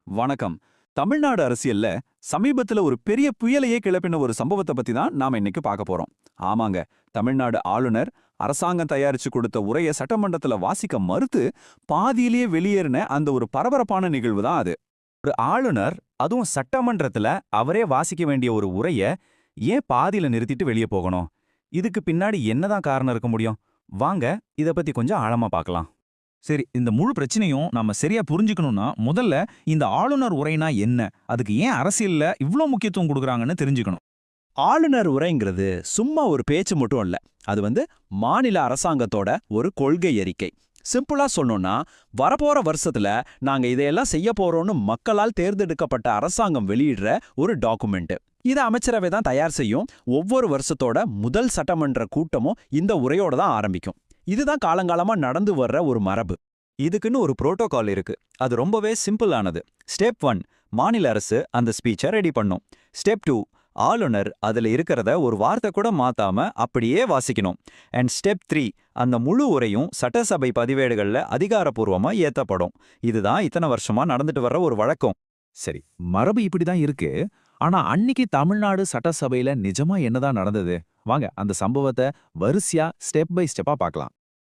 வணக்கம். தமிழ்நாடு அரசியல்ல சமீபத்துல ஒரு பெரிய புயலையே கிளப்பின ஒரு சம்பவத்தை பத்தி தான் நாம இன்னைக்கு பார்க்க போறோம். ஆமாங்க, தமிழ்நாடு ஆளுநர் அரசாங்கம் தயாரிச்சு கொடுத்த உரையை சட்டமன்றத்துல வாசிக்க மறுத்து பாதியிலேயே வெளியேறின அந்த ஒரு பரபரப்பான நிகழ்வு தான் அது. ஒரு ஆளுநர், அதுவும் சட்டமன்றத்துல அவரே வாசிக்க வேண்டிய ஒரு உரைய ஏன் பாதியில நிறுத்திட்டு வெளியே போகணும்? இதுக்கு பின்னாடி என்னதான் காரணம் இருக்க முடியும்? வாங்க இத பத்தி கொஞ்சம் ஆழமா பார்க்கலாம். சரி, இந்த முழு பிரச்சனையும் நாம சரியா புரிஞ்சுக்கணும்னா முதல்ல இந்த ஆளுநர் உரைனா என்ன, அதுக்கு ஏன் அரசியல்ல இவ்ளோ முக்கியத்துவம் கொடுக்கறாங்கன்னு தெரிஞ்சுக்கணும். ஆளுநர் உரைங்கிறது சும்மா ஒரு பேச்சு மட்டும் இல்ல. அது மாநில அரசாங்கத்தோட ஒரு கொள்கை அறிக்கை. சிம்பிளா சொல்லணும்னா, வரப்போற வருஷத்துல நாங்க இதையெல்லாம் செய்ய போறோம்னு மக்களால் தேர்ந்தெடுக்கப்பட்ட அரசாங்கம் வெளியிடுற ஒரு டாக்குமெண்ட். இதை அமைச்சரவை தான் தயார் செய்யும். ஒவ்வொரு வருஷத்தோட முதல் சட்டமன்ற கூட்டமும் இந்த உரையோட தான் ஆரம்பிக்கும். இதுதான் காலங்காலமா நடந்து வர்ற ஒரு மரபு. இதுக்குன்னு ஒரு புரோட்டோகால் இருக்கு. அது ரொம்பவே சிம்பிளானது. ஸ்டெப் 1, மாநில அரசு அந்த ஸ்பீச்சை ரெடி பண்ணும். ஸ்டெப் 2, ஆளுநர் அதுல இருக்கிறத ஒரு வார்த்தை கூட மாத்தாம அப்படியே வாசிக்கணும். அண்ட் ஸ்டெப் 3, அந்த முழு உரையும் சட்டசபை பதிவேடுகள்ல அதிகாரப்பூர்வமா ஏத்தப்படும். இதுதான் இத்தனை வருஷமா நடந்துட்டு வர்ற ஒரு வழக்கம். சரி, மரபு இப்படிதான் இருக்கு. ஆனா அன்னிக்கு தமிழ்நாடு சட்டசபையில நிஜமா என்னதான் நடந்தது? வாங்க அந்த சம்பவத்தை வரிசையா ஸ்டெப் பை ஸ்டெப்பா பார்க்கலாம்.